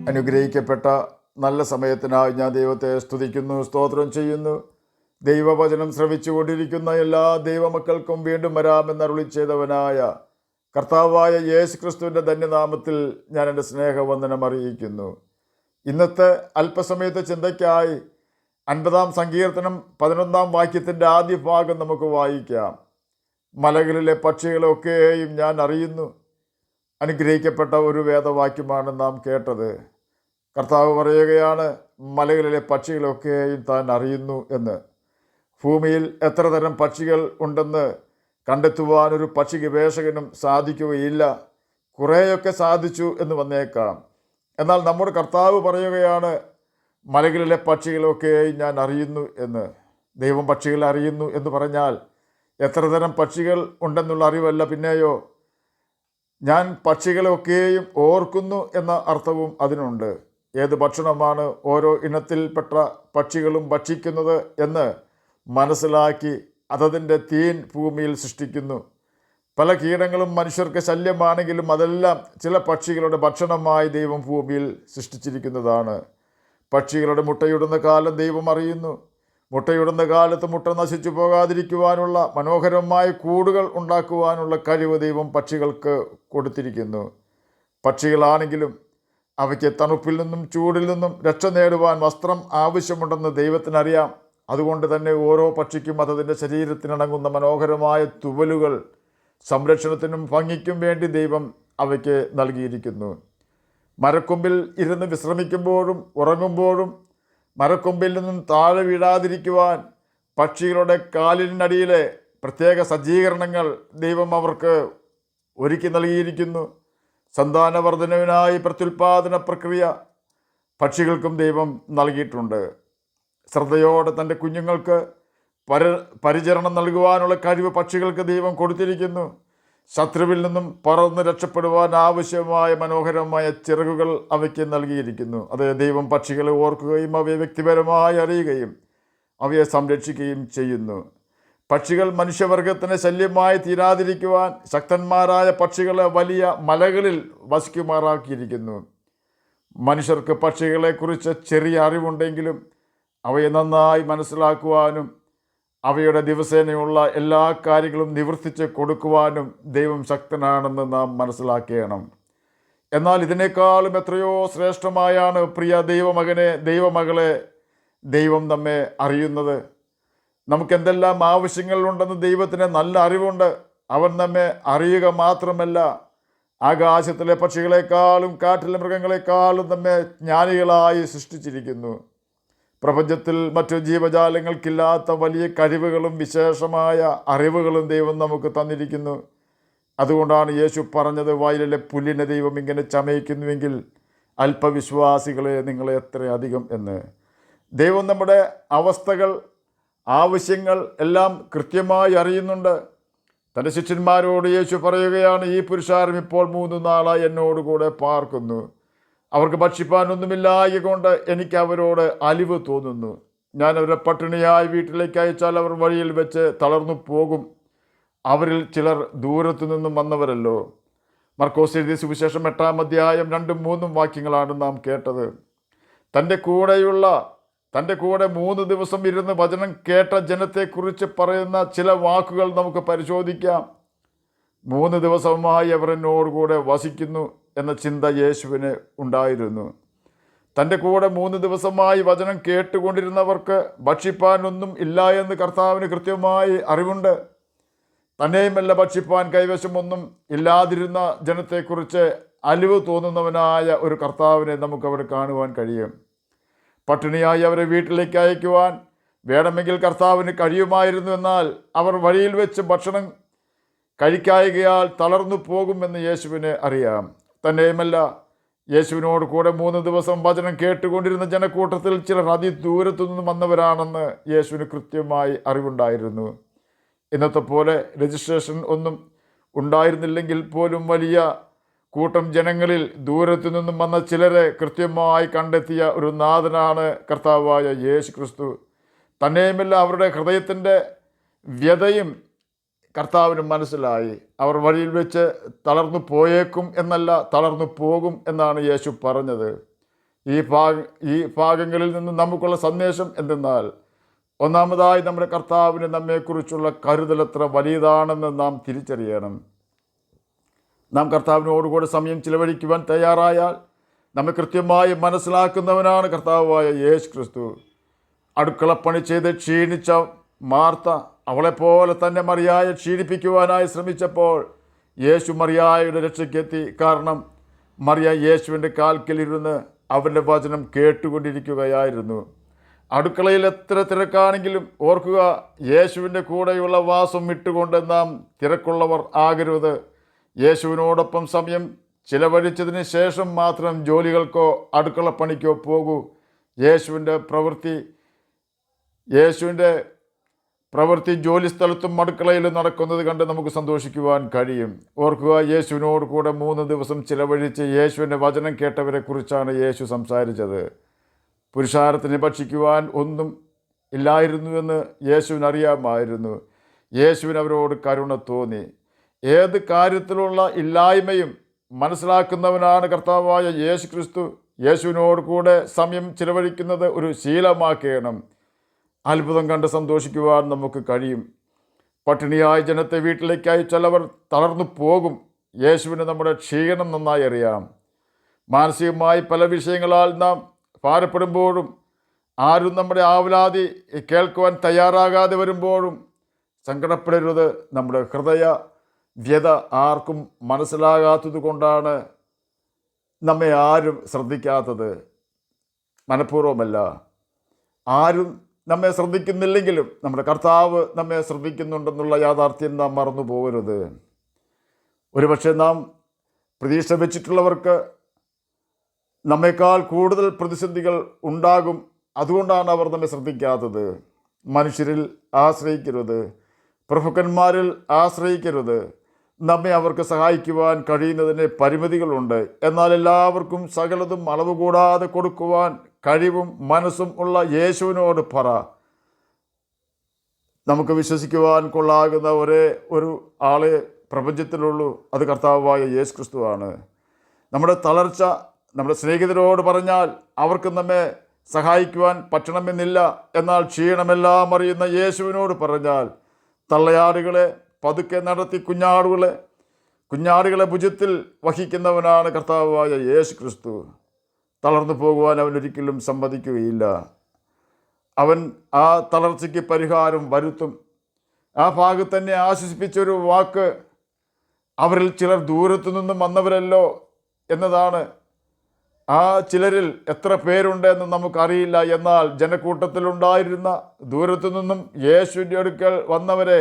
അനുഗ്രഹിക്കപ്പെട്ട നല്ല സമയത്തിനായി ഞാൻ ദൈവത്തെ സ്തുതിക്കുന്നു, സ്തോത്രം ചെയ്യുന്നു. ദൈവവചനം ശ്രവിച്ചുകൊണ്ടിരിക്കുന്ന എല്ലാ ദൈവമക്കൾക്കും വീണ്ടും വരാമെന്നരുളി ചെയ്തവനായ കർത്താവായ യേശു ക്രിസ്തുവിൻ്റെ ധന്യനാമത്തിൽ ഞാൻ എൻ്റെ സ്നേഹവന്ദനം അറിയിക്കുന്നു. ഇന്നത്തെ അല്പസമയത്തെ ചിന്തയ്ക്കായി 50-ാം സങ്കീർത്തനം 11-ാം വാക്യത്തിൻ്റെ ആദ്യ ഭാഗം നമുക്ക് വായിക്കാം. മലകളിലെ പക്ഷികളൊക്കെയും ഞാൻ അറിയുന്നു. അനുഗ്രഹിക്കപ്പെട്ട ഒരു വേദവാക്യമാണ് നാം കേട്ടത്. കർത്താവ് പറയുകയാണ്, മലകളിലെ പക്ഷികളൊക്കെയും താൻ അറിയുന്നു എന്ന്. ഭൂമിയിൽ എത്ര തരം പക്ഷികൾ ഉണ്ടെന്ന് കണ്ടെത്തുവാനൊരു പക്ഷി ഗവേഷകനും സാധിക്കുകയില്ല. കുറേയൊക്കെ സാധിച്ചു എന്ന് വന്നേക്കാം. എന്നാൽ നമ്മുടെ കർത്താവ് പറയുകയാണ്, മലകളിലെ പക്ഷികളൊക്കെയും ഞാൻ അറിയുന്നു എന്ന്. ദൈവം പക്ഷികളെ അറിയുന്നു എന്ന് പറഞ്ഞാൽ എത്ര തരം പക്ഷികൾ ഉണ്ടെന്നുള്ള അറിവല്ല, പിന്നെയോ ഞാൻ പക്ഷികളൊക്കെയും ഓർക്കുന്നു എന്ന അർത്ഥവും അതിനുണ്ട്. ഏത് ഭക്ഷണമാണ് ഓരോ ഇനത്തിൽപ്പെട്ട പക്ഷികളും ഭക്ഷിക്കുന്നത് എന്ന് മനസ്സിലാക്കി അതതിൻ്റെ തീൻ ഭൂമിയിൽ സൃഷ്ടിക്കുന്നു. പല കീടങ്ങളും മനുഷ്യർക്ക് ശല്യമാണെങ്കിലും അതെല്ലാം ചില പക്ഷികളുടെ ഭക്ഷണമായി ദൈവം ഭൂമിയിൽ സൃഷ്ടിച്ചിരിക്കുന്നതാണ്. പക്ഷികളുടെ മുട്ടയിടുന്ന കാലം ദൈവം അറിയുന്നു. മുട്ടയിടുന്ന കാലത്ത് മുട്ട നശിച്ചു പോകാതിരിക്കുവാനുള്ള മനോഹരമായ കൂടുകൾ ഉണ്ടാക്കുവാനുള്ള കഴിവ് ദൈവം പക്ഷികൾക്ക് കൊടുത്തിരിക്കുന്നു. പക്ഷികളാണെങ്കിലും അവയ്ക്ക് തണുപ്പിൽ നിന്നും ചൂടിൽ നിന്നും രക്ഷ നേടുവാൻ വസ്ത്രം ആവശ്യമുണ്ടെന്ന് ദൈവത്തിനറിയാം. അതുകൊണ്ട് തന്നെ ഓരോ പക്ഷിക്കും അതതിൻ്റെ ശരീരത്തിനിണങ്ങുന്ന മനോഹരമായ തുവലുകൾ സംരക്ഷണത്തിനും ഭംഗിക്കും വേണ്ടി ദൈവം അവയ്ക്ക് നൽകിയിരിക്കുന്നു. മരക്കൊമ്പിൽ ഇരുന്ന് വിശ്രമിക്കുമ്പോഴും ഉറങ്ങുമ്പോഴും മരക്കൊമ്പിൽ നിന്നും താഴെ വീഴാതിരിക്കുവാൻ പക്ഷികളുടെ കാലിനടിയിലെ പ്രത്യേക സജ്ജീകരണങ്ങൾ ദൈവം അവർക്ക് ഒരുക്കി നൽകിയിരിക്കുന്നു. സന്താനവർദ്ധനവിനായി പ്രത്യുൽപാദന പ്രക്രിയ പക്ഷികൾക്കും ദൈവം നൽകിയിട്ടുണ്ട്. ശ്രദ്ധയോടെ തൻ്റെ കുഞ്ഞുങ്ങൾക്ക് പരിചരണം നൽകുവാനുള്ള കഴിവ് പക്ഷികൾക്ക് ദൈവം കൊടുത്തിരിക്കുന്നു. ശത്രുവിൽ നിന്നും പറന്ന് രക്ഷപ്പെടുവാൻ ആവശ്യമായ മനോഹരമായ ചിറകുകൾ അവയ്ക്ക് നൽകിയിരിക്കുന്നു. അത് ദൈവം പക്ഷികളെ ഓർക്കുകയും അവയെ വ്യക്തിപരമായി അറിയുകയും അവയെ സംരക്ഷിക്കുകയും ചെയ്യുന്നു. പക്ഷികൾ മനുഷ്യവർഗത്തിന് ശല്യമായി തീരാതിരിക്കുവാൻ ശക്തന്മാരായ പക്ഷികളെ വലിയ മലകളിൽ വസിക്കുമാറാക്കിയിരിക്കുന്നു. മനുഷ്യർക്ക് പക്ഷികളെക്കുറിച്ച് ചെറിയ അറിവുണ്ടെങ്കിലും അവയെ നന്നായി മനസ്സിലാക്കുവാനും അവയുടെ ദിവസേനയുള്ള എല്ലാ കാര്യങ്ങളും നിവർത്തിച്ച് കൊടുക്കുവാനും ദൈവം ശക്തനാണെന്ന് നാം മനസ്സിലാക്കണം. എന്നാൽ ഇതിനേക്കാളും എത്രയോ ശ്രേഷ്ഠമായാണ് പ്രിയ ദൈവമകനെ, ദൈവമകളെ, ദൈവം നമ്മെ അറിയുന്നത്. നമുക്കെന്തെല്ലാം ആവശ്യങ്ങളുണ്ടെന്ന് ദൈവത്തിന് നല്ല അറിവുണ്ട്. അവൻ നമ്മെ അറിയുക മാത്രമല്ല, ആകാശത്തിലെ പക്ഷികളെക്കാളും കാട്ടിലെ മൃഗങ്ങളെക്കാളും നമ്മെ ജ്ഞാനികളായി സൃഷ്ടിച്ചിരിക്കുന്നു. പ്രപഞ്ചത്തിൽ മറ്റു ജീവജാലങ്ങൾക്കില്ലാത്ത വലിയ കഴിവുകളും വിശേഷമായ അറിവുകളും ദൈവം നമുക്ക് തന്നിരിക്കുന്നു. അതുകൊണ്ടാണ് യേശു പറഞ്ഞത്, വയലിലെ പുല്ലിനെ ദൈവം ഇങ്ങനെ ചമയിക്കുന്നുവെങ്കിൽ അല്പവിശ്വാസികളെ നിങ്ങളെ എത്രയധികം എന്ന്. ദൈവം നമ്മുടെ അവസ്ഥകൾ, ആവശ്യങ്ങൾ എല്ലാം കൃത്യമായി അറിയുന്നുണ്ട്. തൻ്റെ ശിഷ്യന്മാരോട് യേശു പറയുകയാണ്, ഈ പുരുഷാരം ഇപ്പോൾ 3 നാളായി എന്നോടുകൂടെ പാർക്കുന്നു. അവർക്ക് ഭക്ഷിപ്പാനൊന്നുമില്ലായകൊണ്ട് എനിക്ക് അവരോട് അലിവ് തോന്നുന്നു. ഞാൻ അവരെ പട്ടിണിയായി വീട്ടിലേക്ക് അയച്ചാൽ അവർ വഴിയിൽ വെച്ച് തളർന്നു പോകും. അവരിൽ ചിലർ ദൂരത്തു നിന്നും വന്നവരല്ലോ. മർക്കോസ് എഴുതിയ സുവിശേഷം 8-ാം അധ്യായം 2-3 വാക്യങ്ങളാണ് നാം കേട്ടത്. തൻ്റെ കൂടെ 3 ദിവസം ഇരുന്ന് വചനം കേട്ട ജനത്തെക്കുറിച്ച് പറയുന്ന ചില വാക്കുകൾ നമുക്ക് പരിശോധിക്കാം. 3 ദിവസമായി അവർ എന്നോടുകൂടെ വസിക്കുന്നു എന്ന ചിന്ത യേശുവിന് ഉണ്ടായിരുന്നു. തൻ്റെ കൂടെ 3 ദിവസമായി വചനം കേട്ടുകൊണ്ടിരുന്നവർക്ക് ഭക്ഷിപ്പാനൊന്നും ഇല്ല എന്ന് കർത്താവിന് കൃത്യമായി അറിവുണ്ട്. തന്നെയുമല്ല, ഭക്ഷിപ്പാൻ കൈവശമൊന്നും ഇല്ലാതിരുന്ന ജനത്തെക്കുറിച്ച് അലിവ് തോന്നുന്നവനായ ഒരു കർത്താവിനെ നമുക്കവിടെ കാണുവാൻ കഴിയും. പട്ടിണിയായി അവരെ വീട്ടിലേക്ക് അയക്കുവാൻ വേണമെങ്കിൽ കർത്താവിന് കഴിയുമായിരുന്നു. എന്നാൽ അവർ വഴിയിൽ വെച്ച് ഭക്ഷണം കഴിക്കായകയാൽ തളർന്നു പോകുമെന്ന് യേശുവിനെ അറിയാം. തന്നെയുമല്ല, യേശുവിനോട് കൂടെ 3 ദിവസം വചനം കേട്ടുകൊണ്ടിരുന്ന ജനക്കൂട്ടത്തിൽ ചിലർ അതിദൂരത്തു നിന്നും വന്നവരാണെന്ന് യേശുവിന് കൃത്യമായി അറിവുണ്ടായിരുന്നു. ഇന്നത്തെ പോലെ രജിസ്ട്രേഷൻ ഒന്നും ഉണ്ടായിരുന്നില്ലെങ്കിൽ പോലും വലിയ കൂട്ടം ജനങ്ങളിൽ ദൂരത്തു നിന്നും വന്ന ചിലരെ കൃത്യമായി കണ്ടെത്തിയ ഒരു നാഥനാണ് കർത്താവായ യേശു ക്രിസ്തു. തന്നെയുമല്ല, അവരുടെ ഹൃദയത്തിൻ്റെ വ്യതയും കർത്താവിന് മനസ്സിലായി. അവർ വഴിയിൽ വെച്ച് തളർന്നു പോയേക്കും എന്നല്ല, തളർന്നു പോകും എന്നാണ് യേശു പറഞ്ഞത്. ഈ ഭാഗങ്ങളിൽ നിന്ന് നമുക്കുള്ള സന്ദേശം എന്തെന്നാൽ, ഒന്നാമതായി നമ്മുടെ കർത്താവിന് നമ്മെക്കുറിച്ചുള്ള കരുതൽ എത്ര വലിയതാണെന്ന് നാം തിരിച്ചറിയണം. നാം കർത്താവിനോടുകൂടെ സമയം ചിലവഴിക്കുവാൻ തയ്യാറായാൽ നമ്മെ കൃത്യമായി മനസ്സിലാക്കുന്നവനാണ് കർത്താവായ യേശു ക്രിസ്തു. അടുക്കളപ്പണി ചെയ്ത് ക്ഷീണിച്ച മാർത്ത അവളെപ്പോലെ തന്നെ മറിയായെ ക്ഷീണിപ്പിക്കുവാനായി ശ്രമിച്ചപ്പോൾ യേശു മറിയായുടെ രക്ഷയ്ക്കെത്തി. കാരണം മറിയ യേശുവിൻ്റെ കാൽക്കലിരുന്ന് അവൻ്റെ വചനം കേട്ടുകൊണ്ടിരിക്കുകയായിരുന്നു. അടുക്കളയിൽ എത്ര തിരക്കാണെങ്കിലും ഓർക്കുക, യേശുവിൻ്റെ കൂടെയുള്ള വാസം വിട്ടുകൊണ്ട് നാം തിരക്കുള്ളവർ ആകരുത്. യേശുവിനോടൊപ്പം സമയം ചിലവഴിച്ചതിന് ശേഷം മാത്രം ജോലികൾക്കോ അടുക്കളപ്പണിക്കോ പോകൂ. യേശുവിൻ്റെ പ്രവൃത്തി ജോലി സ്ഥലത്തും അടുക്കളയിലും നടക്കുന്നത് കണ്ട് നമുക്ക് സന്തോഷിക്കുവാൻ കഴിയും. ഓർക്കുക, യേശുവിനോട് കൂടെ 3 ദിവസം ചിലവഴിച്ച് യേശുവിൻ്റെ വചനം കേട്ടവരെ കുറിച്ചാണ് യേശു സംസാരിച്ചത്. പുരുഷാരത്തിന് ഭക്ഷിക്കുവാൻ ഒന്നും ഇല്ലായിരുന്നുവെന്ന് യേശുവിനറിയാമായിരുന്നു. യേശുവിന് അവരോട് കരുണ തോന്നി. ഏത് കാര്യത്തിലുള്ള ഇല്ലായ്മയും മനസ്സിലാക്കുന്നവനാണ് കർത്താവായ യേശു ക്രിസ്തു. യേശുവിനോട് കൂടെ സമയം ചിലവഴിക്കുന്നത് ഒരു ശീലമാക്കണം. അത്ഭുതം കണ്ട് സന്തോഷിക്കുവാൻ നമുക്ക് കഴിയും. പട്ടിണിയായ ജനത്തെ വീട്ടിലേക്ക് അയച്ചവർ തളർന്നു പോകും. യേശുവിന് നമ്മുടെ ക്ഷീണം നന്നായി അറിയാം. മാനസികമായി പല വിഷയങ്ങളാൽ നാം ഭാരപ്പെടുമ്പോഴും ആരും നമ്മുടെ ആവലാതി കേൾക്കുവാൻ തയ്യാറാകാതെ വരുമ്പോഴും സങ്കടപ്പെടരുത്. നമ്മുടെ ഹൃദയ വ്യത ആർക്കും മനസ്സിലാകാത്തത് കൊണ്ടാണ് നമ്മെ ആരും ശ്രദ്ധിക്കാത്തത്. മനഃപൂർവ്വമല്ല. ആരും നമ്മെ ശ്രദ്ധിക്കുന്നില്ലെങ്കിലും നമ്മുടെ കർത്താവ് നമ്മെ ശ്രദ്ധിക്കുന്നുണ്ടെന്നുള്ള യാഥാർത്ഥ്യം നാം മറന്നു പോകരുത്. ഒരുപക്ഷെ നാം പ്രതീക്ഷ വെച്ചിട്ടുള്ളവർക്ക് നമ്മേക്കാൾ കൂടുതൽ പ്രതിസന്ധികൾ ഉണ്ടാകും. അതുകൊണ്ടാണ് അവർ നമ്മെ ശ്രദ്ധിക്കാത്തത്. മനുഷ്യരിൽ ആശ്രയിക്കരുത്, പ്രഭുക്കന്മാരിൽ ആശ്രയിക്കരുത്. നമ്മെ അവർക്ക് സഹായിക്കുവാൻ കഴിയുന്നതിന് പരിമിതികളുണ്ട്. എന്നാൽ എല്ലാവർക്കും സകലതും അളവ് കൂടാതെ കൊടുക്കുവാൻ കഴിവും മനസ്സും ഉള്ള യേശുവിനോട് പറ. നമുക്ക് വിശ്വസിക്കുവാൻ കൊള്ളാകുന്ന ഒരു ആളെ പ്രപഞ്ചത്തിലുള്ളൂ. അത് കർത്താവായ യേശു ക്രിസ്തുവാണ്. നമ്മുടെ തളർച്ച നമ്മുടെ സ്നേഹിതരോട് പറഞ്ഞാൽ അവർക്ക് നമ്മെ സഹായിക്കുവാൻ പറ്റണമെന്നില്ല. എന്നാൽ ക്ഷീണമെല്ലാം അറിയുന്ന യേശുവിനോട് പറഞ്ഞാൽ തള്ളയാടുകളെ പതുക്കെ നടത്തി കുഞ്ഞാടുകളെ ഭുജത്തിൽ വഹിക്കുന്നവനാണ് കർത്താവായ യേശു ക്രിസ്തു. തളർന്നു പോകുവാൻ അവൻ ഒരിക്കലും സമ്മതിക്കുകയില്ല. അവൻ ആ തളർച്ചയ്ക്ക് പരിഹാരം വരുത്തും. ആ ഭാഗത്ത് തന്നെ ആശ്വസിപ്പിച്ചൊരു വാക്ക്, അവരിൽ ചിലർ ദൂരത്തു നിന്നും വന്നവരല്ലോ എന്നതാണ്. ആ ചിലരിൽ എത്ര പേരുണ്ടെന്ന് നമുക്കറിയില്ല. എന്നാൽ ജനക്കൂട്ടത്തിലുണ്ടായിരുന്ന ദൂരത്തു നിന്നും യേശുവിൻ്റെ അടുക്കൽ വന്നവരെ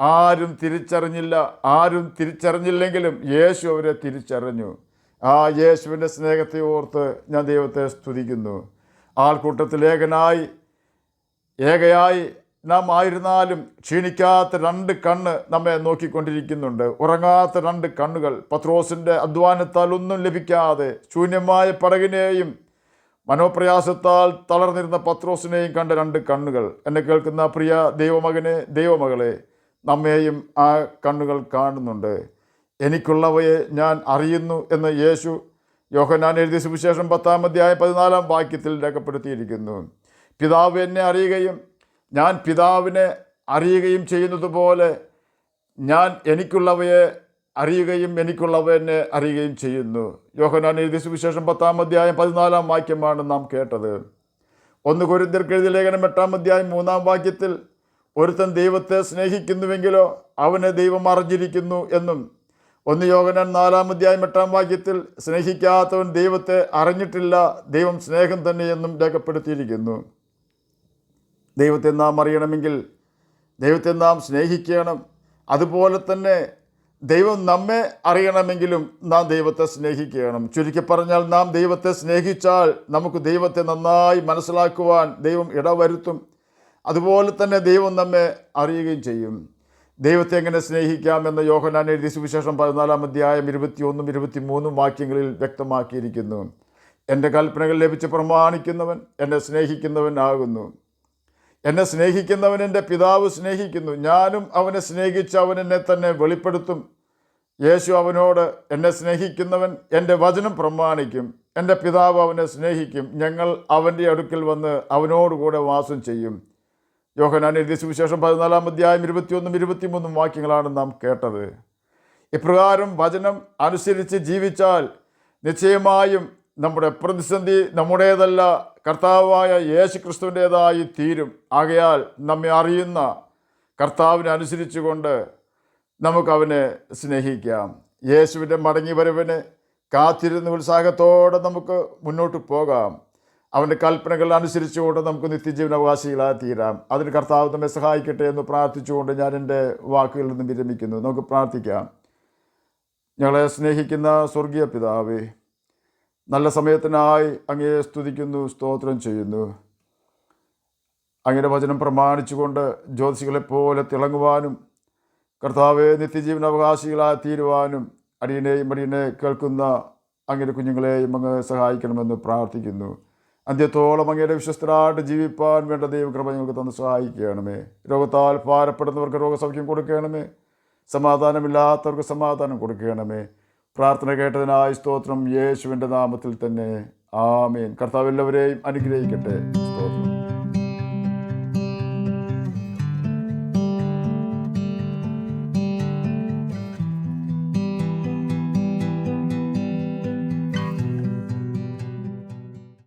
ആരും തിരിച്ചറിഞ്ഞില്ല. ആരും തിരിച്ചറിഞ്ഞില്ലെങ്കിലും യേശു അവരെ തിരിച്ചറിഞ്ഞു. ആ യേശുവിൻ്റെ സ്നേഹത്തെ ഓർത്ത് ഞാൻ ദൈവത്തെ സ്തുതിക്കുന്നു. ആൾക്കൂട്ടത്തിൽ ഏകയായി നാം ആയിരുന്നാലും ക്ഷീണിക്കാത്ത 2 കണ്ണ് നമ്മെ നോക്കിക്കൊണ്ടിരിക്കുന്നുണ്ട്. ഉറങ്ങാത്ത 2 കണ്ണുകൾ. പത്രോസിൻ്റെ അധ്വാനത്താൽ ഒന്നും ലഭിക്കാതെ ശൂന്യമായ പടകിനെയും മനോപ്രയാസത്താൽ തളർന്നിരുന്ന പത്രോസിനെയും കണ്ട 2 കണ്ണുകൾ. എന്നെ കേൾക്കുന്ന പ്രിയ ദൈവമകനെ, ദൈവമകളെ, നമ്മെയും ആ കണ്ണുകൾ കാണുന്നുണ്ട്. എനിക്കുള്ളവയെ ഞാൻ അറിയുന്നു എന്ന് യേശു യോഹന്നാൻ എഴുതിയ സുവിശേഷം 10-ാം അധ്യായം 14-ാം വാക്യത്തിൽ രേഖപ്പെടുത്തിയിരിക്കുന്നു. പിതാവ് എന്നെ അറിയുകയും ഞാൻ പിതാവിനെ അറിയുകയും ചെയ്യുന്നത് പോലെ ഞാൻ എനിക്കുള്ളവയെ അറിയുകയും എനിക്കുള്ളവ എന്നെ അറിയുകയും ചെയ്യുന്നു. യോഹന്നാൻ എഴുതിയ സുവിശേഷം 10-ാം അധ്യായം 14-ാം വാക്യമാണ് നാം കേട്ടത്. 1 കൊരിന്ത്യർക്ക് എഴുതിയ ലേഖനം 8-ാം അധ്യായം 3-ാം വാക്യത്തിൽ ഒരുത്തൻ ദൈവത്തെ സ്നേഹിക്കുന്നുവെങ്കിലോ അവനെ ദൈവം അറിഞ്ഞിരിക്കുന്നു എന്നും 1 യോഹന്നാൻ 4-ാം അധ്യായം 8-ാം വാക്യത്തിൽ സ്നേഹിക്കാത്തവൻ ദൈവത്തെ അറിഞ്ഞിട്ടില്ല, ദൈവം സ്നേഹം തന്നെയെന്നും രേഖപ്പെടുത്തിയിരിക്കുന്നു. ദൈവത്തെ നാം അറിയണമെങ്കിൽ ദൈവത്തെ നാം സ്നേഹിക്കണം. അതുപോലെ തന്നെ ദൈവം നമ്മെ അറിയണമെങ്കിലും നാം ദൈവത്തെ സ്നേഹിക്കണം. ചുരുക്കി പറഞ്ഞാൽ, നാം ദൈവത്തെ സ്നേഹിച്ചാൽ നമുക്ക് ദൈവത്തെ നന്നായി മനസ്സിലാക്കുവാൻ ദൈവം ഇടവരുത്തും. അതുപോലെ തന്നെ ദൈവം നമ്മെ അറിയുകയും ചെയ്യും. ദൈവത്തെ എങ്ങനെ സ്നേഹിക്കാമെന്ന് യോഹന്നാൻ എഴുതിയ സുവിശേഷം 14-ാം അധ്യായം 21-23 വാക്യങ്ങളിൽ വ്യക്തമാക്കിയിരിക്കുന്നു. എൻ്റെ കൽപ്പനകൾ ലഭിച്ച് പ്രമാണിക്കുന്നവൻ എന്നെ സ്നേഹിക്കുന്നവനാകുന്നു. എന്നെ സ്നേഹിക്കുന്നവൻ എൻ്റെ പിതാവ് സ്നേഹിക്കുന്നു. ഞാനും അവനെ സ്നേഹിച്ച് അവൻ എന്നെ തന്നെ വെളിപ്പെടുത്തും. യേശു അവനോട്, എന്നെ സ്നേഹിക്കുന്നവൻ എൻ്റെ വചനം പ്രമാണിക്കും. എൻ്റെ പിതാവ് അവനെ സ്നേഹിക്കും. ഞങ്ങൾ അവൻ്റെ അടുക്കൽ വന്ന് അവനോടുകൂടെ വാസം ചെയ്യും. യോഹന്നാൻ എഴുതിയ സുവിശേഷം 14 അധ്യായം 21 23 വാക്യങ്ങളാണ് നാം കേട്ടത്. ഇപ്രകാരം വചനം അനുസരിച്ച് ജീവിച്ചാൽ നിശ്ചയമായും നമ്മുടെ പ്രതിസന്ധി നമ്മുടേതല്ല, കർത്താവായ യേശു ക്രിസ്തുവിൻ്റേതായി തീരും. ആകയാൽ നമ്മെ അറിയുന്ന കർത്താവിനെ അനുസരിച്ചുകൊണ്ട് നമുക്കവനെ സ്നേഹിക്കാം. യേശുവിൻ്റെ മടങ്ങി വരവിനെ കാത്തിരുന്ന് ഉത്സാഹത്തോടെ നമുക്ക് മുന്നോട്ട് പോകാം. അവൻ്റെ കൽപ്പനകൾ അനുസരിച്ചുകൊണ്ട് നമുക്ക് നിത്യജീവന അവകാശികളായി തീരാം. അതിന് കർത്താവ് നമ്മെ സഹായിക്കട്ടെ എന്ന് പ്രാർത്ഥിച്ചുകൊണ്ട് ഞാൻ എൻ്റെ വാക്കുകളിൽ നിന്ന് വിരമിക്കുന്നു. നമുക്ക് പ്രാർത്ഥിക്കാം. ഞങ്ങളെ സ്നേഹിക്കുന്ന സ്വർഗീയ പിതാവേ, നല്ല സമയത്തിനായി അങ്ങയെ സ്തുതിക്കുന്നു, സ്തോത്രം ചെയ്യുന്നു. അങ്ങയുടെ വചനം പ്രമാണിച്ചുകൊണ്ട് ജ്യോതിഷികളെപ്പോലെ തിളങ്ങുവാനും കർത്താവെ നിത്യജീവന അവകാശികളായി തീരുവാനും അടിയനെ കേൾക്കുന്ന അങ്ങയുടെ കുഞ്ഞുങ്ങളെയും അങ്ങ് സഹായിക്കണമെന്ന് പ്രാർത്ഥിക്കുന്നു. അന്ത്യത്തോളം അങ്ങയുടെ വിശ്വസ്തരായിട്ട് ജീവിപ്പാൻ വേണ്ട ദൈവകൃപ ഞങ്ങൾക്ക് തന്ന് സഹായിക്കണമേ. രോഗത്താൽ ഭാരപ്പെടുന്നവർക്ക് രോഗസൗഖ്യം കൊടുക്കണമേ. സമാധാനമില്ലാത്തവർക്ക് സമാധാനം കൊടുക്കണമേ. പ്രാർത്ഥന കേട്ടതിനായി സ്തോത്രം. യേശുവിൻ്റെ നാമത്തിൽ തന്നെ ആമേൻ. കർത്താവ് എല്ലാവരെയും അനുഗ്രഹിക്കട്ടെ. സ്തോത്രം.